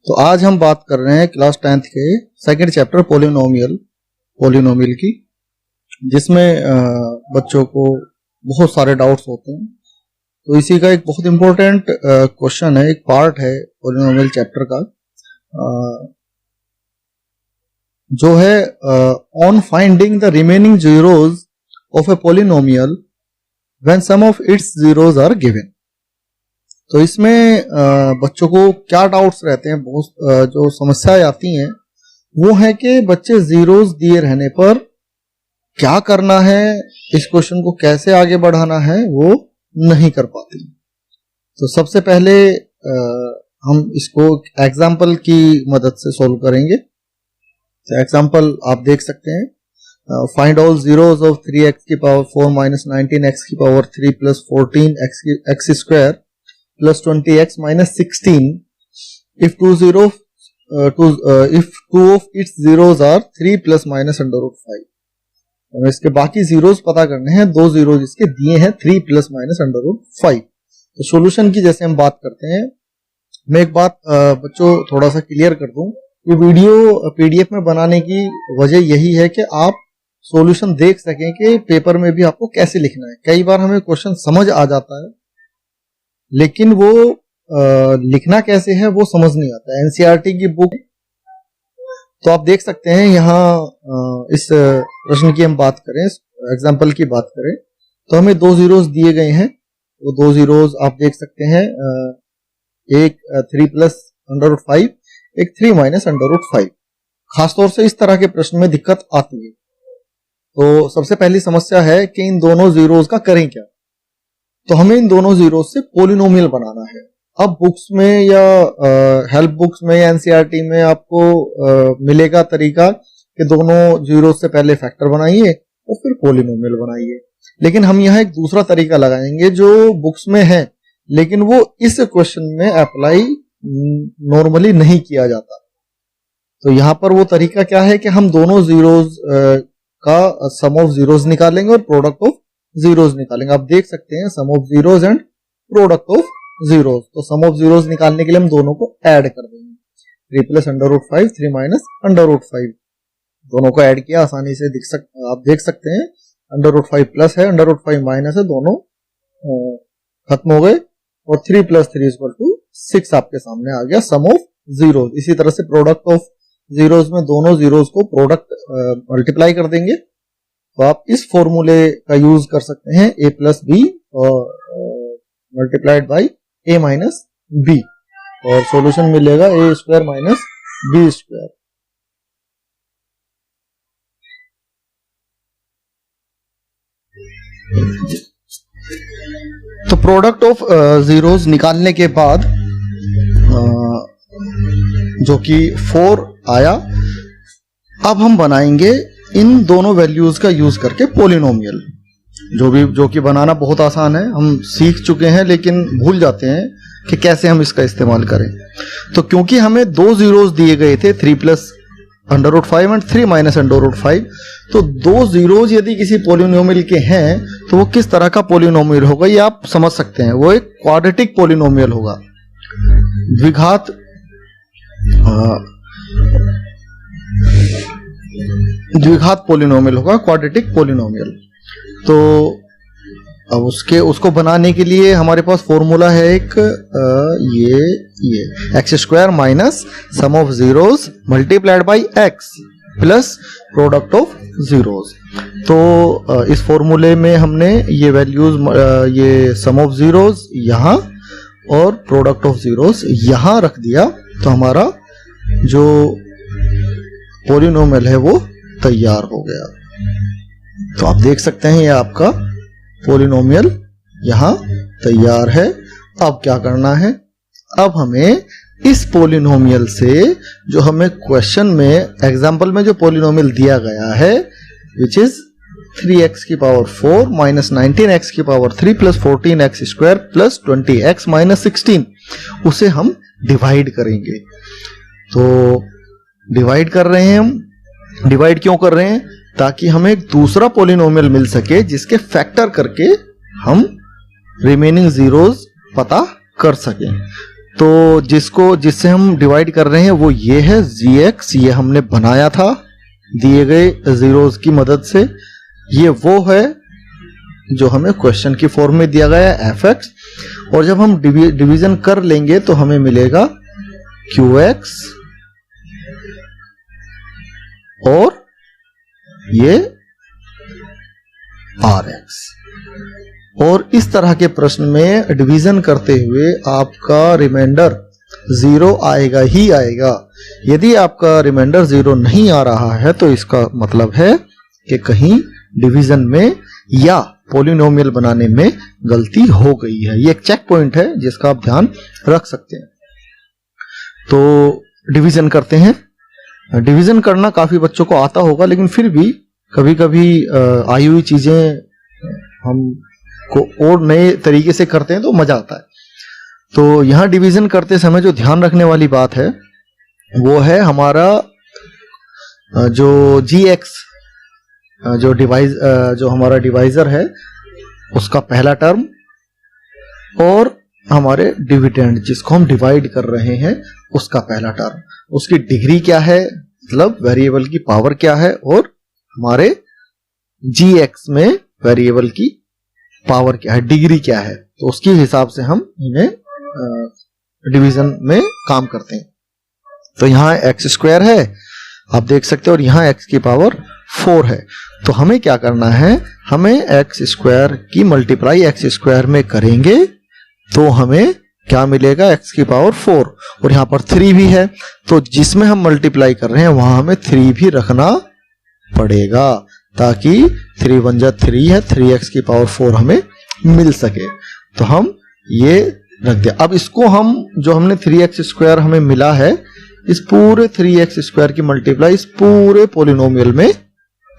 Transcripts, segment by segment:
तो आज हम बात कर रहे हैं क्लास 10th के सेकंड चैप्टर पोलिनोमियल की, जिसमें बच्चों को बहुत सारे डाउट्स होते हैं। तो इसी का एक बहुत इंपॉर्टेंट क्वेश्चन है, एक पार्ट है पोलिनोमियल चैप्टर का, जो है on finding the remaining zeros of a polynomial when some of its zeros are given. तो इसमें बच्चों को क्या डाउट्स रहते हैं, बहुत जो समस्याएं आती हैं वो है कि बच्चे जीरोज दिए रहने पर क्या करना है, इस क्वेश्चन को कैसे आगे बढ़ाना है वो नहीं कर पाते। तो सबसे पहले हम इसको एग्जाम्पल की मदद से सॉल्व करेंगे। तो एग्जाम्पल आप देख सकते हैं, find all zeros of 3x की पावर 4 माइनस 19x की power 3 plus 14x square plus 20x minus 16 if two of its zeros are 3 plus minus under root 5। हमें इसके बाकी जीरोस पता करने हैं, दो जीरो जिसके दिए हैं 3 प्लस माइनस अंडर रूट 5। तो सॉल्यूशन की जैसे हम बात करते हैं, मैं एक बात बच्चों थोड़ा सा क्लियर कर दूं, ये वीडियो पीडीएफ में बनाने की वजह यही है कि आप सॉल्यूशन देख सकें कि पेपर में भी आपको कैसे लिखना है। कई बार हमें क्वेश्चन समझ आ जाता है लेकिन वो लिखना कैसे है वो समझ नहीं आता। एनसीईआरटी की बुक, तो आप देख सकते हैं यहाँ इस प्रश्न की हम बात करें, एग्जाम्पल की बात करें, तो हमें दो जीरोस दिए गए हैं। वो दो जीरोस आप देख सकते हैं, एक 3 प्लस अंडर रूट 5, एक 3 माइनस अंडर रूट 5। खासतौर से इस तरह के प्रश्न में दिक्कत आती है। तो सबसे पहली समस्या है कि इन दोनों जीरोस का करें क्या। तो हमें इन दोनों जीरो से पोलिनोमियल बनाना है। अब बुक्स में या हेल्प बुक्स में या एनसीईआरटी में आपको मिलेगा तरीका कि दोनों जीरो से पहले फैक्टर बनाइए और फिर पोलिनोमियल बनाइए, लेकिन हम यहाँ एक दूसरा तरीका लगाएंगे जो बुक्स में है लेकिन वो इस क्वेश्चन में अप्लाई नॉर्मली नहीं किया जाता। तो यहाँ पर वो तरीका क्या है कि हम दोनों जीरोज का सम ऑफ जीरोज निकालेंगे और प्रोडक्ट ऑफ जीरोज निकालेंगे। आप देख सकते हैं sum of zeros and product of zeros. तो सम ऑफ जीरोज निकालने के लिए हम दोनों को ऐड कर देंगे, 3 plus under root 5, 3 minus under root 5। दोनों को ऐड किया, आसानी से आप देख सकते हैं अंडर रूट 5 प्लस है, अंडर रूट 5 माइनस है, दोनों खत्म हो गए और 3 प्लस 3 इक्वल टू 6 आपके सामने आ गया सम ऑफ जीरोज। इसी तरह से प्रोडक्ट ऑफ जीरोज में दोनों जीरोज को प्रोडक्ट मल्टीप्लाई कर देंगे। तो आप इस फॉर्मूले का यूज कर सकते हैं, a प्लस बी और multiplied by a minus b, और सॉल्यूशन मिलेगा a square minus b square. तो प्रोडक्ट ऑफ जीरोस निकालने के बाद जो कि 4 आया, अब हम बनाएंगे इन दोनों वैल्यूज का यूज करके पोलिनोमियल, जो कि बनाना बहुत आसान है। हम सीख चुके हैं लेकिन भूल जाते हैं कि कैसे हम इसका इस्तेमाल करें। तो क्योंकि हमें दो जीरोस दिए गए थे, 3 plus under root 5 and 3 minus under root 5, तो दो जीरोस यदि किसी पोलिनोमियल के हैं तो वो किस तरह का पोलिनोमियल होगा ये आप समझ सकते हैं। वो एक क्वाड्रेटिक पोलिनोमियल होगा, द्विघात पोलिनोमियल होगा, क्वाड्रेटिक पोलिनोमियल। तो अब उसको बनाने के लिए हमारे पास फॉर्मूला है एक, ये x square minus sum of zeros multiplied by x plus product of zeros. तो इस फॉर्मूले में हमने ये वैल्यूज, ये सम ऑफ जीरोस यहाँ और प्रोडक्ट ऑफ जीरोस यहाँ रख दिया, तो हमारा जो पोलिनोमियल है वो तैयार हो गया। तो आप देख सकते हैं ये आपका पोलिनोमियल यहाँ तैयार है। अब क्या करना है, अब हमें इस पोलिनोमियल से जो हमें क्वेश्चन में एग्जांपल में जो पोलिनोमियल दिया गया है, विच इज 3x की पावर 4 माइनस 19x की power 3 plus 14x square plus 20x minus 16, उसे हम डिवाइड करेंगे। तो डिवाइड कर रहे हैं हम, डिवाइड क्यों कर रहे हैं, ताकि हमें एक दूसरा पोलिनोमियल मिल सके जिसके फैक्टर करके हम रिमेनिंग जीरोस पता कर सकें। तो जिससे हम डिवाइड कर रहे हैं वो ये है gx, ये हमने बनाया था दिए गए जीरोस की मदद से। ये वो है जो हमें क्वेश्चन की फॉर्म में दिया गया है fx, और जब हम डिवीजन कर लेंगे तो हमें मिलेगा qx और ये rx। और इस तरह के प्रश्न में डिवीजन करते हुए आपका रिमाइंडर 0 आएगा ही आएगा। यदि आपका रिमाइंडर 0 नहीं आ रहा है तो इसका मतलब है कि कहीं डिवीजन में या पॉलिनोमियल बनाने में गलती हो गई है। ये एक चेक पॉइंट है जिसका आप ध्यान रख सकते हैं। तो डिवीजन करते हैं। डिवीजन करना काफी बच्चों को आता होगा, लेकिन फिर भी कभी कभी आई हुई चीजें हम को और नए तरीके से करते हैं तो मजा आता है। तो यहां डिवीजन करते समय जो ध्यान रखने वाली बात है वो है हमारा जो gx जो हमारा डिवाइजर है उसका पहला टर्म, और हमारे डिविडेंड जिसको हम डिवाइड कर रहे हैं उसका पहला टर्म, उसकी डिग्री क्या है, मतलब वेरिएबल की पावर क्या है, और हमारे gx में वेरिएबल की पावर क्या है, डिग्री क्या है। तो उसके हिसाब से हम इन्हें डिवीजन में काम करते हैं। तो यहाँ x स्क्वायर है आप देख सकते हो, और यहाँ x की पावर 4 है। तो हमें क्या करना है, हमें x स्क्वायर की मल्टीप्लाई x स्क्वायर में करेंगे तो हमें क्या मिलेगा, x की पावर 4, और यहाँ पर 3 भी है। तो जिसमें हम मल्टीप्लाई कर रहे हैं वहां हमें 3 भी रखना पड़ेगा ताकि 3 1 जा 3 है, 3x की पावर 4 हमें मिल सके। तो हम ये रख दिया। अब इसको हम जो हमने 3x स्क्वायर हमें मिला है, इस पूरे 3x स्क्वायर की मल्टीप्लाई इस पूरे पॉलिनोमियल में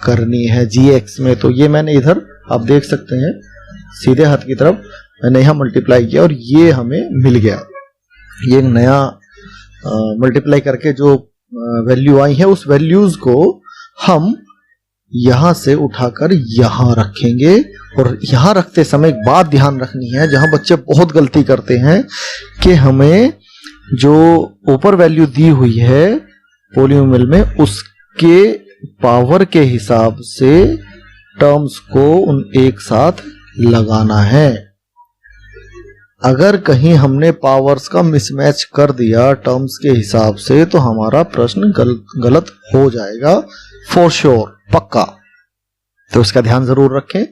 करनी है gx में। तो ये मैंने इधर आप देख सकते हैं सीधे हाथ की तरफ मैंने यहां मल्टीप्लाई किया और ये हमें मिल गया। ये नया मल्टीप्लाई करके जो वैल्यू आई है उस वैल्यूज को हम यहां से उठाकर यहां रखेंगे। और यहां रखते समय एक बात ध्यान रखनी है, जहां बच्चे बहुत गलती करते हैं कि हमें जो ऊपर वैल्यू दी हुई है पॉलिनोमियल में उसके पावर के हिसाब से टर्म्स को उन एक साथ लगाना है। अगर कहीं हमने पावर्स का मिसमैच कर दिया टर्म्स के हिसाब से तो हमारा प्रश्न गलत हो जाएगा फॉर श्योर, पक्का। तो इसका ध्यान जरूर रखें।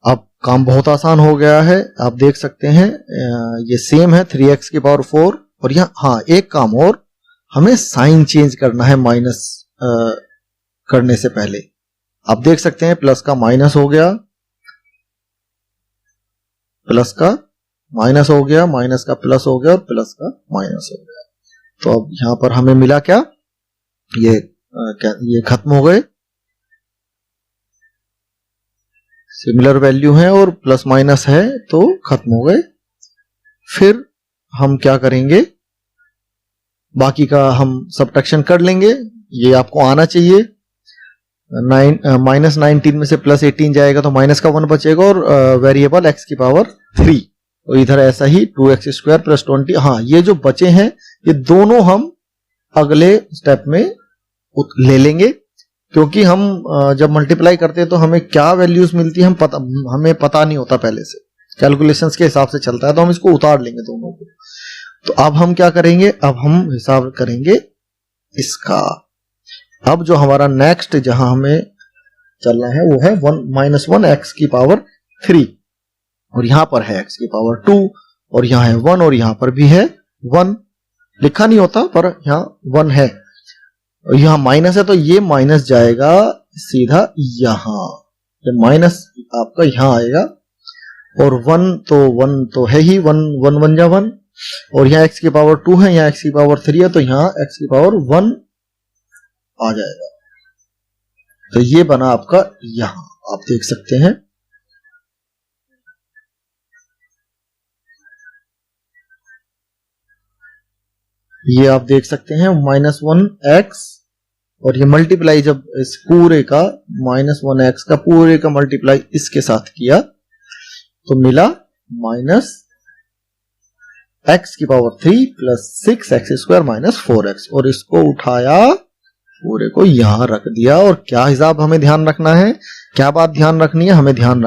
अब काम बहुत आसान हो गया है, आप देख सकते हैं ये सेम है 3x की पावर 4, और यहाँ हाँ एक काम और, हमें साइन चेंज करना है माइनस करने से पहले। आप देख सकते हैं प्लस का माइनस हो गया, प्लस का माइनस हो गया, माइनस का प्लस हो गया और प्लस का माइनस हो गया। तो अब यहां पर हमें मिला क्या, ये खत्म हो गए, सिमिलर वैल्यू है और प्लस माइनस है तो खत्म हो गए। फिर हम क्या करेंगे, बाकी का हम सब्ट्रैक्शन कर लेंगे। ये आपको आना चाहिए। माइनस 19 में से प्लस 18 जाएगा तो माइनस का 1 बचेगा और वेरिएबल x की पावर 3, और इधर ऐसा ही 2x स्क्वायर प्लस 20। हाँ ये जो बचे हैं ये दोनों हम अगले स्टेप में ले लेंगे, क्योंकि हम जब मल्टीप्लाई करते हैं तो हमें क्या वैल्यूज मिलती है हमें पता नहीं होता, पहले से कैलकुलेशंस के हिसाब से चलता है, तो हम इसको उतार लेंगे दोनों को। तो अब हम क्या करेंगे, अब हम हिसाब करेंगे इसका। अब जो हमारा नेक्स्ट जहां हमें चलना है वो है 1 x की पावर 3, और यहां पर है x की पावर 2, और यहां है 1 और यहां पर भी है 1, लिखा नहीं होता पर यहां 1 है, और यहां माइनस है तो ये माइनस जाएगा सीधा यहां, ये माइनस आपका यहां आएगा, और 1 तो है ही, 1 1 जा 1, और यहाँ x की पावर 2 है, यहाँ x की पावर 3 है, तो यहाँ x की पावर 1 आ जाएगा। तो ये बना आपका, यहां आप देख सकते हैं। ये आप देख सकते हैं -1x, और ये मल्टीप्लाई जब इस पूरे का -1x का पूरे का मल्टीप्लाई इसके साथ किया तो मिला x की power 3 plus 6x² minus 4x, और इसको उठाया पूरे को यहां रख दिया। और क्या हिसाब हमें ध्यान रखना है, क्या बात ध्यान रखनी है, हमें ध्यान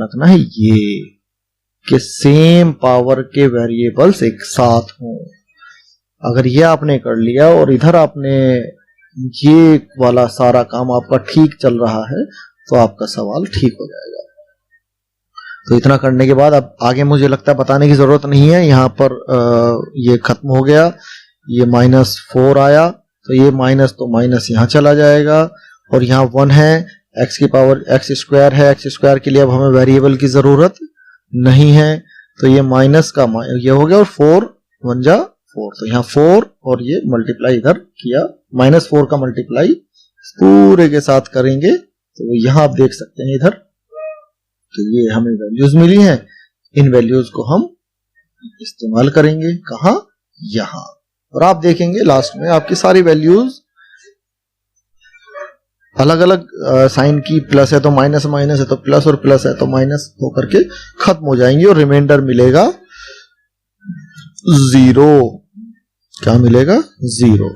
रखना है ये कि सेम पावर के वेरिएबल्स एक साथ हों। अगर ये आपने कर लिया और इधर आपने ये वाला सारा काम आपका ठीक चल रहा है तो आपका सवाल ठीक हो जाएगा। तो इतना करने के बाद अब आगे मुझे लगता है बताने की जरूरत नहीं है। यहाँ पर ये खत्म हो गया, ये -4 आया तो ये माइनस तो माइनस यहाँ चला जाएगा, और यहाँ 1 है, x की पावर x² है, x² के लिए अब हमें वेरिएबल की जरूरत नहीं है, तो ये माइनस का ये हो गया, और 4 1 जा 4, तो यहाँ 4 और ये मल्टीप्लाई इधर किया, -4 का मल्टीप्लाई पूरे के साथ करेंगे तो यहाँ आप देख सकते हैं इधर, तो ये हमें वैल्यूज मिली हैं। इन वैल्यूज को हम इस्तेमाल करेंगे कहाँ, यहाँ, और आप देखेंगे लास्ट में आपकी सारी वैल्यूज अलग अलग साइन की, प्लस है तो माइनस, माइनस है तो प्लस, और प्लस है तो माइनस होकर के खत्म हो जाएंगी, और रिमाइंडर मिलेगा 0। क्या मिलेगा, 0।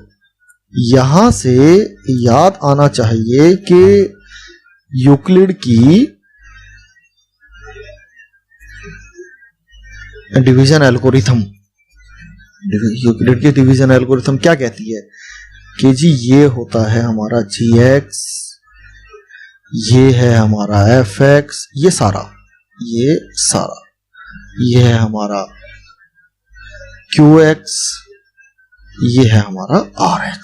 यहां से याद आना चाहिए कि यूक्लिड की डिवीजन एल्गोरिथम, यूक्लिड की डिवीजन एल्गोरिथम क्या कहती है कि जी ये होता है हमारा gx, ये है हमारा fx, ये सारा ये है हमारा qx, ये है हमारा rx,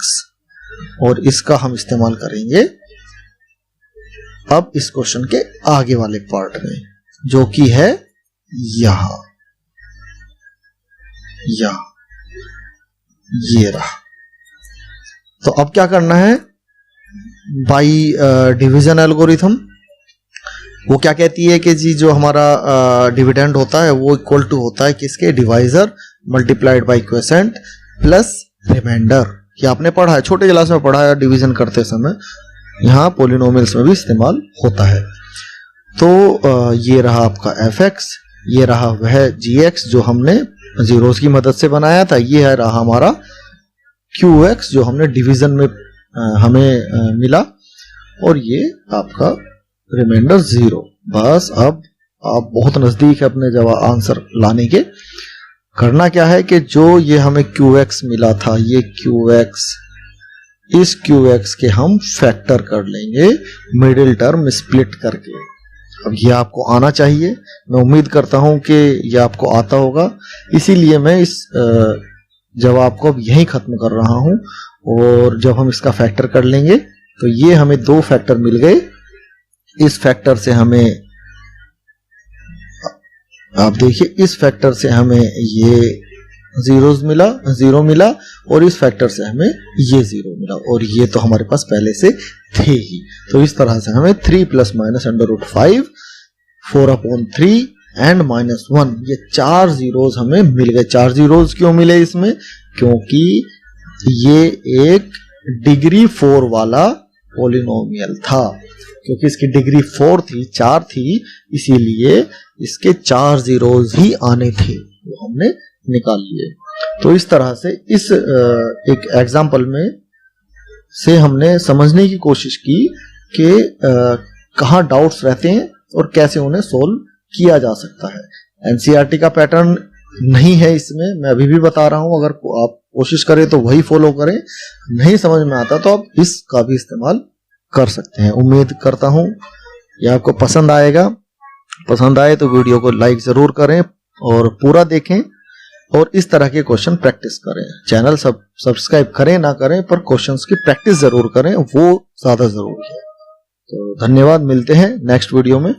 और इसका हम इस्तेमाल करेंगे अब इस क्वेश्चन के आगे वाले पार्ट में, जो कि है यहां ये रहा। तो अब क्या करना है, बाई डिवीजन एल्गोरिथम वो क्या कहती है कि जी जो हमारा डिविडेंड होता है वो इक्वल टू होता है किसके, divisor multiplied by quotient plus remainder. ये आपने पढ़ा है, छोटे क्लास में पढ़ा है डिवीजन करते समय, यहाँ पॉलिनोमियल्स में भी इस्तेमाल होता है। तो ये रहा आपका fx, ये रहा वह gx जो हमने जीरोस की मदद से बनाया था, ये है रहा हमारा qx जो हमने डिवीजन में हमें मिला, और ये आपका रिमाइंडर 0। बस अब आप बहुत नजदीक है अपने जवाब आंसर लाने के। करना क्या है कि जो ये हमें qx मिला था, ये qx, इस qx के हम फैक्टर कर लेंगे मिडिल टर्म स्प्लिट करके। अब ये आपको आना चाहिए, मैं उम्मीद करता हूं कि ये आपको आता होगा, इसीलिए मैं इस जवाब को अब यहीं खत्म कर रहा हूं। और जब हम इसका फैक्टर कर लेंगे तो ये हमें 2 फैक्टर मिल गए, इस फैक्टर से हमें, आप देखिए इस फैक्टर से हमें ये 0 मिला, और इस फैक्टर से हमें ये 0 मिला, और ये तो हमारे पास पहले से थे ही। तो इस तरह से हमें 3 + -√5 4/3 एंड -1, ये 4 जीरोस हमें मिल गए। 4 जीरोस क्यों मिले इसमें, क्योंकि ये एक डिग्री 4 वाला पॉलिनोमियल था, क्योंकि इसकी डिग्री 4 थी, 4 थी, इसीलिए इसके 4 जीरोस ही आने थे, वो हमने निकाल लिए। तो इस तरह से इस एक एग्जाम्पल में से हमने समझने की कोशिश की कि कहाँ डाउट्स रहते हैं और कैसे उन्हें सोल्व किया जा सकता है। एनसीईआरटी का पैटर्न नहीं है इसमें, मैं अभी भी बता रहा हूं, अगर आप कोशिश करें तो वही फॉलो करें, नहीं समझ में आता तो आप इसका भी इस्तेमाल कर सकते हैं। उम्मीद करता हूं ये आपको पसंद आएगा, पसंद आए तो वीडियो को लाइक जरूर करें और पूरा देखें, और इस तरह के क्वेश्चन प्रैक्टिस करें। चैनल सब्सक्राइब करें ना करें, पर क्वेश्चंस की प्रैक्टिस जरूर करें, वो ज्यादा जरूरी है। तो धन्यवाद, मिलते हैं नेक्स्ट वीडियो में।